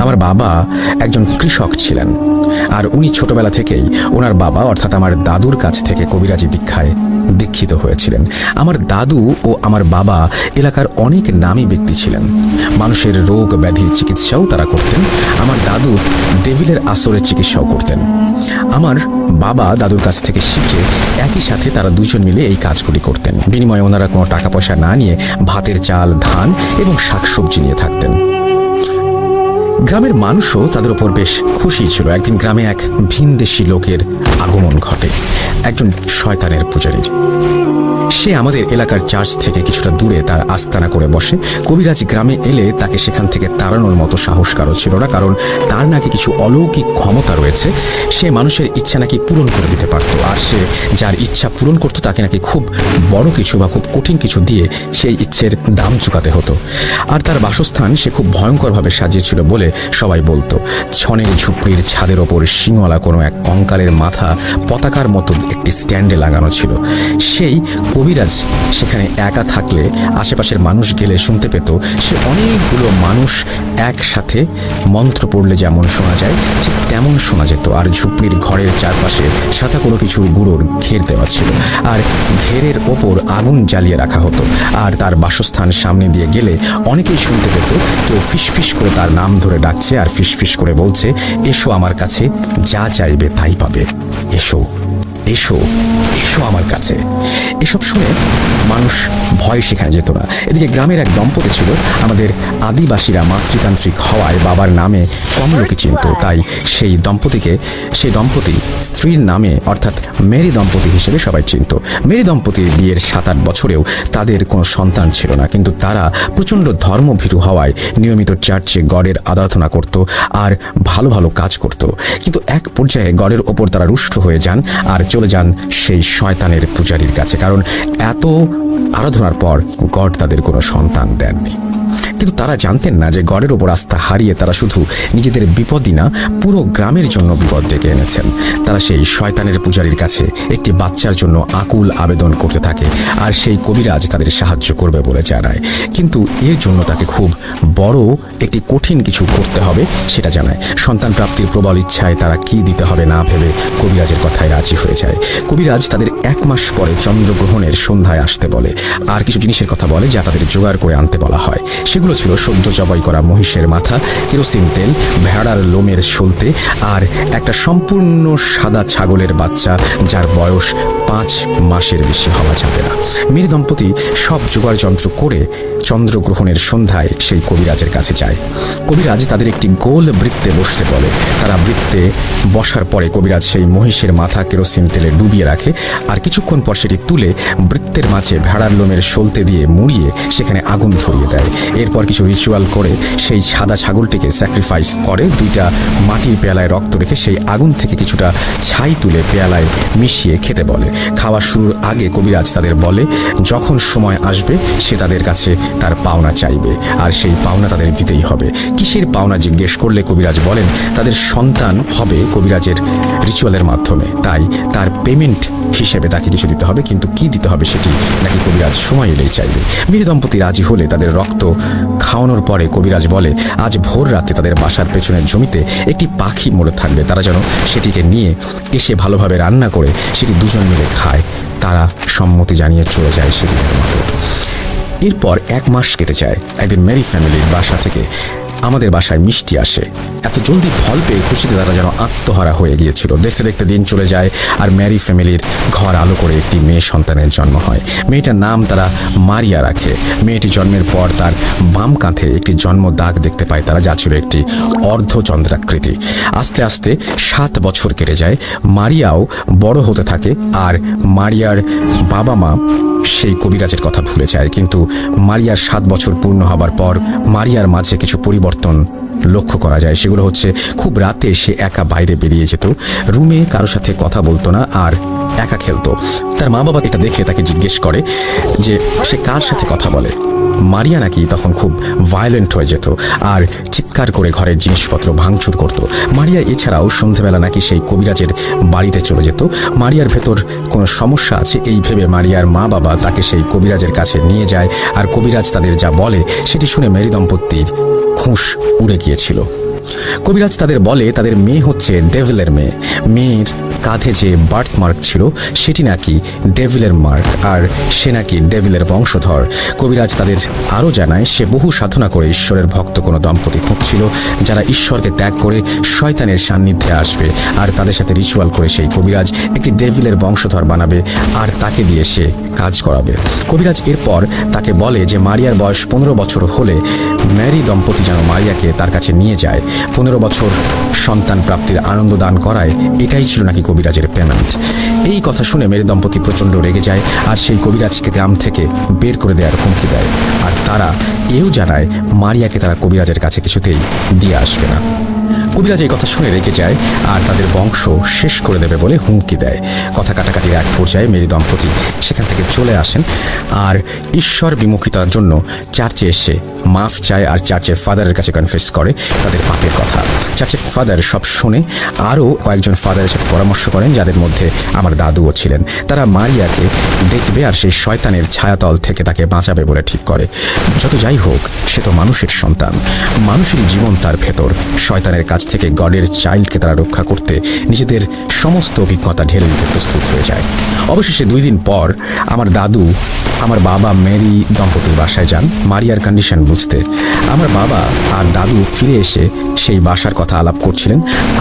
আমার বাবা একজন কৃষক ছিলেন, আর উনি ছোটবেলা থেকেই ওনার বাবা অর্থাৎ আমার দাদুর কাছ থেকে কবিরাজি দীক্ষায় দীক্ষিত হয়েছিলেন। আমার দাদু ও আমার বাবা এলাকার অনেক নামী ব্যক্তি ছিলেন। মানুষের রোগ ব্যাধির চিকিৎসাও তারা করতেন। আমার দাদু ডেভিলের আসরের চিকিৎসাও করতেন। আমার বাবা দাদুর কাছ থেকে শিখে একই সাথে তারা দুজন মিলে এই কাজগুলি করতেন। বিনিময়ে ওনারা কোনো টাকা পয়সা না নিয়ে ভাতের চাল, ধান এবং শাকসবজি নিয়ে থাকতেন। গ্রামের মানুষও তাদের ওপর বেশ খুশি ছিল। একদিন গ্রামে এক ভিনদেশি লোকের আগমন ঘটে, একজন শয়তানের পূজারীর। সে আমাদের এলাকার চার্চ থেকে কিছুটা দূরে তার আস্তানা করে বসে। কবিরাজ গ্রামে এলে তাকে সেখান থেকে তাড়ানোর মতো সাহস কারো ছিল না, কারণ তার নাকি কিছু অলৌকিক ক্ষমতা রয়েছে। সে মানুষের ইচ্ছা নাকি পূরণ করে দিতে পারত, আর সে যার ইচ্ছা পূরণ করত তাকে নাকি খুব বড় কিছু বা খুব কঠিন কিছু দিয়ে সেই ইচ্ছের দাম চুকাতে হতো। আর তার বাসস্থান সে খুব ভয়ঙ্করভাবে সাজিয়েছিল বলে সবাই বলতো। ছনের ঝুপড়ির ছাদের ওপর শিংওয়ালা কোনো এক কঙ্কালের মাথা পতাকার মতো একটি স্ট্যান্ডে লাগানো ছিল। সেই কবিরাজ সেখানে একা থাকলে আশেপাশের মানুষ গেলে শুনতে পেত সে অনেকগুলো মানুষ একসাথে মন্ত্র পড়লে যেমন শোনা যায় ঠিক তেমন শোনা যেত। আর ঝুপড়ির ঘরের চারপাশে সাদা কোনো কিছু গুঁড়োর ঘের দেওয়া ছিল, আর ঘেরের ওপর আগুন জ্বালিয়ে রাখা হতো। আর তার বাসস্থান সামনে দিয়ে গেলে অনেকেই শুনতে পেত কেউ ফিসফিস করে তার নাম ধরে ডাকছে আর ফিসফিস করে বলছে, এসো আমার কাছে, যা চাইবে তাই পাবে, এসো এসো এসো আমার কাছে। এসব শুনে মানুষ ভয় সেখানে যেত না। এদিকে গ্রামের এক দম্পতি ছিল। আমাদের আদিবাসীরা মাতৃতান্ত্রিক হওয়ায় বাবার নামে কম লোকে চিনত, তাই সেই দম্পতি স্ত্রীর নামে অর্থাৎ মেরি দম্পতি হিসেবে সবাই চিনত। মেরি দম্পতির বিয়ের 7-8 বছরেও তাদের কোনো সন্তান ছিল না, কিন্তু তারা প্রচণ্ড ধর্মভীরু হওয়ায় নিয়মিত চার্চে গডের আরাধনা করত আর ভালো ভালো কাজ করত। কিন্তু এক পর্যায়ে গডের ওপর তারা রুষ্ট হয়ে যান আর চলে যান সেই শয়তানের পূজারীর কাছে, কারণ এত আরাধনার পর গড তাদের কোনো সন্তান দেননি। কিন্তু তারা জানতেন না যে গডের ওপর আস্থা হারিয়ে তারা শুধু নিজেদের বিপদই না, পুরো গ্রামের জন্য বিপদ ডেকে এনেছেন। তারা সেই শয়তানের পূজারীর কাছে একটি বাচ্চার জন্য আকুল আবেদন করতে থাকে, আর সেই কবিরাজ তাদের সাহায্য করবে বলে জানায়। কিন্তু এর জন্য তাকে খুব বড় একটি কঠিন কিছু করতে হবে সেটা জানায়। সন্তান প্রাপ্তির প্রবল ইচ্ছায় তারা কি দিতে হবে না ভেবে কবিরাজের কথায় রাজি হয়ে যায়। কবিরাজ তাদের 1 মাস পরে চন্দ্রগ্রহণের সন্ধ্যায় আসতে বলে, আর কিছু জিনিসের কথা বলে যা তাদের জোগাড় করে আনতে বলা হয়। সেগুলো ছিল সদ্য জবাই করা মহিষের মাথা, কেরোসিন তেল, ভেড়ার লোমের সলতে আর একটা সম্পূর্ণ সাদা ছাগলের বাচ্চা যার বয়স 5 মাসের বেশি হওয়া যাবে না। মেরি দম্পতি সব জোগাড় যন্ত্র করে চন্দ্রগ্রহণের সন্ধ্যায় সেই কবিরাজের কাছে যায়। কবিরাজ তাদের একটি গোল বৃত্তে বসতে বলে। তারা বৃত্তে বসার পরে কবিরাজ সেই মহিষের মাথা কেরোসিন তেলে ডুবিয়ে রাখে, আর কিছুক্ষণ পর সেটি তুলে বৃত্তের মাঝে ভেড়ার লোমের সলতে দিয়ে মুড়িয়ে সেখানে আগুন ধরিয়ে দেয়। এরপর কিছু রিচুয়াল করে সেই সাদা ছাগলটিকে স্যাক্রিফাইস করে। 2টা মাটির পেয়ালায় রক্ত রেখে সেই আগুন থেকে কিছুটা ছাই তুলে পেয়ালায় মিশিয়ে খেতে বলে। খাওয়া শুরুর আগে কবিরাজ তাদের বলে যখন সময় আসবে সে তাদের কাছে তার পাওনা চাইবে, আর সেই পাওনা তাদের দিতেই হবে। কিসের পাওনা জিজ্ঞেস করলে কবিরাজ বলেন তাদের সন্তান হবে কবিরাজের রিচুয়ালের মাধ্যমে, তাই তার পেমেন্ট হিসেবে তাকে কিছু দিতে হবে, কিন্তু কি দিতে হবে সেটি নাকি কবিরাজ সময় এলেই চাইবে। মেরি দম্পতি রাজি হলে তাদের রক্ত খাওয়ানোর পরে কবিরাজ বলে আজ ভোর রাতে তাদের বাসার পেছনের জমিতে একটি পাখি মরে থাকবে, তারা যেন সেটিকে নিয়ে এসে ভালোভাবে রান্না করে সেটি দুজন মিলে খায়। তারা সম্মতি জানিয়ে চলে যায় সেদিনের মতো। এরপর 1 মাস কেটে যায়। একদিন মেরি ফ্যামিলির বাসা থেকে আমাদের বাসায় মিষ্টি আসে। এত জলদি ফল পেয়ে খুশিতে তারা যেন আত্মহারা হয়ে গিয়েছিল। দেখতে দেখতে দিন চলে যায়, আর মেরি ফ্যামিলির ঘর আলো করে একটি মেয়ে সন্তানের জন্ম হয়। মেয়েটার নাম তারা মারিয়া রাখে। মেয়েটি জন্মের পর তার বাম কাঁধে একটি জন্ম দাগ দেখতে পায় তারা, যা ছিল একটি অর্ধচন্দ্রাকৃতি। আস্তে আস্তে 7 বছর কেটে যায়। মারিয়াও বড় হতে থাকে, আর মারিয়ার বাবা মা সেই কবিরাজের কথা ভুলে যায়। কিন্তু মারিয়ার 7 বছর পূর্ণ হবার পর মারিয়ার মাঝে কিছু পরিবর্তন লক্ষ্য করা যায়। সেগুলো হচ্ছে খুব রাতে সে একা বাইরে বেরিয়ে যেত, রুমে কারোর সাথে কথা বলতো না, আর একা খেলতো। তার মা বাবা এটা দেখে তাকে জিজ্ঞেস করে যে সে কার সাথে কথা বলে। মারিয়া নাকি তখন খুব ভায়োলেন্ট হয়ে যেত আর চিৎকার করে ঘরের জিনিসপত্র ভাঙচুর করত। মারিয়া এছাড়াও সন্ধেবেলা নাকি সেই কবিরাজের বাড়িতে চলে যেত। মারিয়ার ভেতর কোনো সমস্যা আছে এই ভেবে মারিয়ার মা বাবা তাকে সেই কবিরাজের কাছে নিয়ে যায়, আর কবিরাজ তাদের যা বলে সেটি শুনে মেরি দম্পতির হুঁশ উড়ে গিয়েছিল। কবিরাজ তাদের বলে তাদের মেয়ে হচ্ছে ডেভিলের মেয়ে। মেয়ের কাঁধে যে বার্থ মার্ক ছিল সেটি নাকি ডেভিলের মার্ক, আর সে নাকি ডেভিলের বংশধর। কবিরাজ তাদের আরও জানায় সে বহু সাধনা করে ঈশ্বরের ভক্ত কোনো দম্পতি খুঁজছিল যারা ঈশ্বরকে ত্যাগ করে শয়তানের সান্নিধ্যে আসবে, আর তাদের সাথে রিচুয়াল করে সেই কবিরাজ একটি ডেভিলের বংশধর বানাবে আর তাকে দিয়ে সে কাজ করাবে। কবিরাজ এরপর তাকে বলে যে মারিয়ার বয়স 15 বছর হলে ম্যারি দম্পতি যেন মারিয়াকে তার কাছে নিয়ে যায়। 15 বছর সন্তান প্রাপ্তির আনন্দ দান করায় এটাই ছিল নাকি কবিরাজের পেমেন্ট। এই কথা শুনে মেরি দম্পতি প্রচণ্ড রেগে যায় আর সেই কবিরাজকে গ্রাম থেকে বের করে দেওয়ার হুমকি দেয়। আর তারা এও জানায় মারিয়াকে তারা কবিরাজের কাছে কিছুতেই দিয়ে আসবে না। কবিরাজ এই কথা শুনে রেগে যায় আর তাদের বংশ শেষ করে দেবে বলে হুমকি দেয়। কথা কাটাকাটির এক পর্যায়ে মেরি দম্পতি সেখান থেকে চলে আসেন আর ঈশ্বর বিমুখিতার জন্য চার্চে এসে মাফ চায় আর চার্চের ফাদারের কাছে কনফেস করে তাদের পাপের কথা। চার্চের ফাদার সব শুনে আরও কয়েকজন ফাদারের সাথে পরামর্শ করেন, যাদের মধ্যে আমার দাদুও ছিলেন। তারা মারিয়াকে দেখবে আর সেই শয়তানের ছায়াতল থেকে তাকে বাঁচাবে বলে ঠিক করে। যত যাই হোক, সে তো মানুষের সন্তান, মানুষেরই জীবন তার ভেতর। শয়তানের কাছ থেকে গডের চাইল্ডকে তারা রক্ষা করতে নিজেদের সমস্ত অভিজ্ঞতা ঢেলে দিতে প্রস্তুত হয়ে যায়। অবশেষে 2 দিন পর আমার দাদু আমার বাবা মেরি দম্পতির বাসায় যান মারিয়ার কন্ডিশন বুঝতে। আমার বাবা আর দাদু ফিরে এসে সেই বাসার কথা আলাপ করছিলেন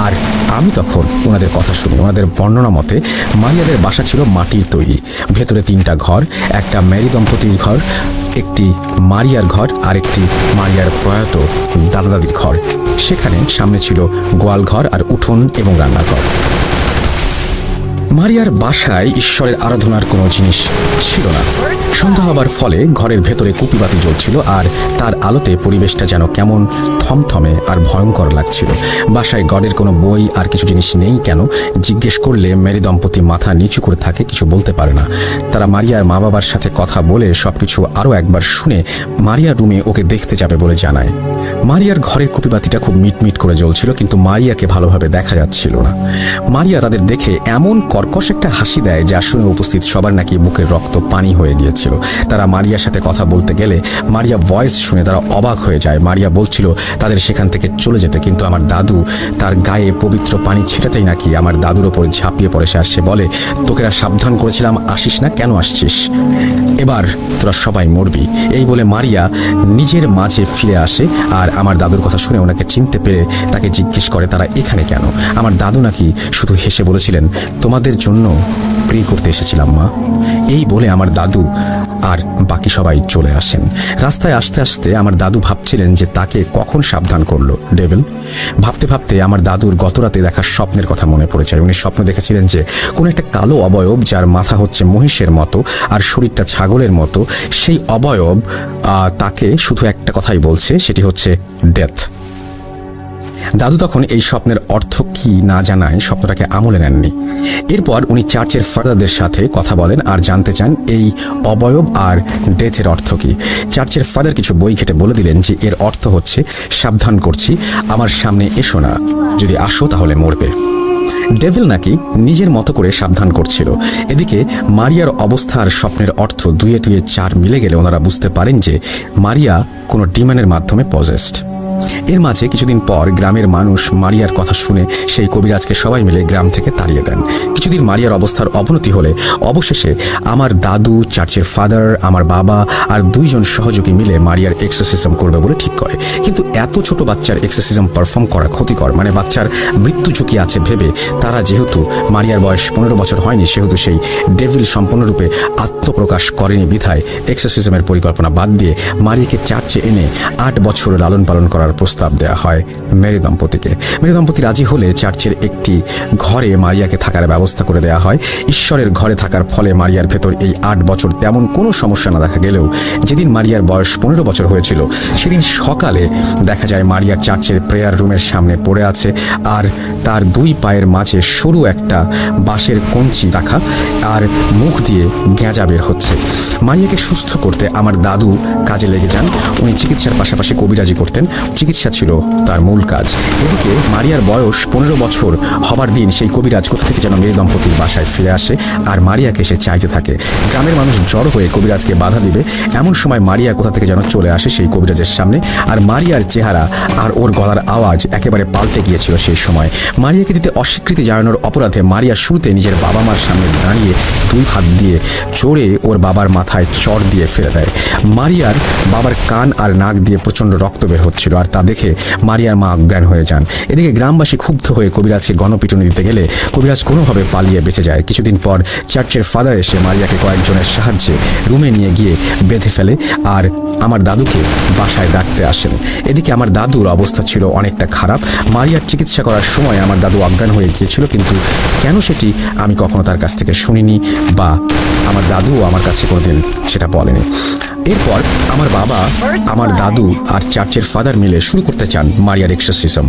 আর আমি তখন ওনাদের কথা শুনি। ওনাদের বর্ণনা মতে মারিয়াদের বাসা ছিল মাটির তৈরি, ভেতরে 3টা ঘর, একটা মেরি দম্পতির ঘর, একটি মারিয়ার ঘর আর একটি মারিয়ার প্রয়াত দাদা দাদির ঘর। সেখানে সামনে ছিল গোয়াল ঘর আর উঠোন এবং রান্নাঘর। মারিয়ার বাসায় ঈশ্বরের আরাধনার কোনো জিনিস ছিল না। সন্ধ্যা হবার ফলে ঘরের ভেতরে কুপিবাতি জ্বলছিল আর তার আলোতে পরিবেশটা যেন কেমন থমথমে আর ভয়ঙ্কর লাগছিল। বাসায় গডের কোনো বই আর কিছু জিনিস নেই কেন জিজ্ঞেস করলে মেরি দম্পতি মাথা নিচু করে থাকে, কিছু বলতে পারে না। তারা মারিয়ার মা বাবার সাথে কথা বলে সবকিছু আরও একবার শুনে মারিয়ার রুমে ওকে দেখতে যাবে বলে জানায়। মারিয়ার ঘরের কুপিবাতিটা খুব মিটমিট করে জ্বলছিল, কিন্তু মারিয়াকে ভালোভাবে দেখা যাচ্ছিল না। মারিয়া তাদের দেখে এমন কর্কশ একটা হাসি দেয় যা শুনে উপস্থিত সবার নাকি বুকের রক্ত পানি হয়ে গিয়েছিল। তারা মারিয়ার সাথে কথা বলতে গেলে মারিয়া ভয়েস শুনে তারা অবাক হয়ে যায়। মারিয়া বলছিল তাদের সেখান থেকে চলে যেতে, কিন্তু আমার দাদু তার গায়ে পবিত্র পানি ছিটাতেই নাকি আমার দাদুর ওপর ঝাঁপিয়ে পড়ে। সে বলে, তোকেরা সাবধান করেছিলাম, আসিস না, কেন আসছিস? এবার তোরা সবাই মরবি। এই বলে মারিয়া নিজের মাঝে ফিরে আসে আর আমার দাদুর কথা শুনে ওনাকে চিনতে পেরে তাকে জিজ্ঞেস করে তারা এখানে কেন। আমার দাদু নাকি শুধু হেসে বলেছিলেন, তোমাদের জন্য প্রে করতে এসেছিলাম মা। এই বলে আমার দাদু আর বাকি সবাই চলে আসেন। রাস্তায় আসতে আসতে আমার দাদু ভাবছিলেন যে তাকে কখন সাবধান করলো ডেভিল। ভাবতে ভাবতে আমার দাদুর গতরাতে দেখা স্বপ্নের কথা মনে পড়ে যায়। উনি স্বপ্ন দেখেছিলেন যে কোনো একটা কালো অবয়ব, যার মাথা হচ্ছে মহিষের মতো আর শরীরটা ছাগলের মতো, সেই অবয়ব তাকে শুধু একটা কথাই বলছে, সেটি হচ্ছে ডেথ। দাদু তখন এই স্বপ্নের অর্থ কি না জানায় স্বপ্নটাকে আমলে নেননি। এরপর উনি চার্চের ফাদারদের সাথে কথা বলেন আর জানতে চান এই অবয়ব আর ডেথের অর্থ কি। চার্চের ফাদার কিছু বই ঘেটে বলে দিলেন যে এর অর্থ হচ্ছে, সাবধান করছি, আমার সামনে এসো না, যদি আসো তাহলে মরবে। ডেভিল নাকি নিজের মতো করে সাবধান করছিল। এদিকে মারিয়ার অবস্থা আর স্বপ্নের অর্থ 2-2 মিলে গেলে ওনারা বুঝতে পারেন যে মারিয়া কোনো ডিমনের মাধ্যমে পজেসড। এর মাঝে কিছুদিন পর গ্রামের মানুষ মারিয়ার কথা শুনে সেই কবিরাজকে সবাই মিলে গ্রাম থেকে তাড়িয়ে দেন। কিছুদিন মারিয়ার অবস্থার অবনতি হলে অবশেষে আমার দাদু, চার্চের ফাদার, আমার বাবা আর 2 জন সহযোগী মিলে মারিয়ার এক্সোসিজম করবে বলে ঠিক করে। কিন্তু এত ছোট বাচ্চার এক্সোসিজম পারফর্ম করা ক্ষতিকর, মানে বাচ্চার মৃত্যু ঝুঁকি আছে ভেবে তারা, যেহেতু মারিয়ার বয়স 15 বছর হয়নি, সেহেতু সেই ডেভিল সম্পূর্ণরূপে আত্মপ্রকাশ করেনি বিধায় এক্সোসিজমের পরিকল্পনা বাদ দিয়ে মারিয়াকে চার্চে এনে 8 বছর লালন পালন করার প্রস্তাব দেওয়া হয় মেরি দম্পতিকে। মেরি দম্পতি রাজি হলে চার্চের একটি ঘরে মারিয়াকে থাকার ব্যবস্থা করে দেওয়া হয়। ঈশ্বরের ঘরে থাকার ফলে মারিয়ার ভেতর এই 8 বছর তেমন কোনো সমস্যা না দেখা গেলেও যেদিন মারিয়ার বয়স 15 বছর হয়েছিল সেদিন সকালে দেখা যায় মারিয়া চার্চের প্রেয়ার রুমের সামনে পড়ে আছে আর তার 2 পায়ের মাঝে সরু একটা বাঁশের কঞ্চি রাখা আর মুখ দিয়ে গেঁজা বের হচ্ছে। মারিয়াকে সুস্থ করতে আমার দাদু কাজে লেগে যান। উনি চিকিৎসার পাশাপাশি কবিরাজি করতেন। চিকিৎসা চিকিৎসা ছিল তার মূল কাজ। এদিকে মারিয়ার বয়স 15 বছর হবার দিন সেই কবিরাজ কোথা থেকে যেন মেয়ে দম্পতির বাসায় ফিরে আসে আর মারিয়াকে সে চাইতে থাকে। গ্রামের মানুষ জড়ো হয়ে কবিরাজকে বাধা দিবে, এমন সময় মারিয়া কোথা থেকে যেন চলে আসে সেই কবিরাজের সামনে। আর মারিয়ার চেহারা আর ওর গলার আওয়াজ একেবারে পাল্টে গিয়েছিল সেই সময়। মারিয়াকে দিতে অস্বীকৃতি জানানোর অপরাধে মারিয়া শুরুতে নিজের বাবা মার সামনে দাঁড়িয়ে 2 হাত দিয়ে জোরে ওর বাবার মাথায় চড় দিয়ে ফেলে দেয়। মারিয়ার বাবার কান আর নাক দিয়ে প্রচণ্ড রক্ত বের হচ্ছিল, আর তা দেখে মারিয়ার মা অজ্ঞান হয়ে যান। এদিকে গ্রামবাসী ক্ষুব্ধ হয়ে কবিরাজকে গণপিটুনি দিতে গেলে কবিরাজ কোনোভাবে পালিয়ে বেঁচে যায়। কিছুদিন পর চার্চের ফাদার এসে মারিয়াকে কয়েকজনের সাহায্যে রুমে নিয়ে গিয়ে বেঁধে ফেলে আর আমার দাদুকে বাসায় ডাকতে আসেন। এদিকে আমার দাদুর অবস্থা ছিল অনেকটা খারাপ। মারিয়ার চিকিৎসা করার সময় আমার দাদু অজ্ঞান হয়ে গিয়েছিল, কিন্তু কেন সেটি আমি কখনো তার কাছ থেকে শুনিনি বা আমার দাদুও আমার কাছে কোনোদিন সেটা বলেনি। এরপর আমার বাবা, আমার দাদু আর চার্চের ফাদার মিলে শুরু করতে চান মারিয়ার এক্সরসিজম।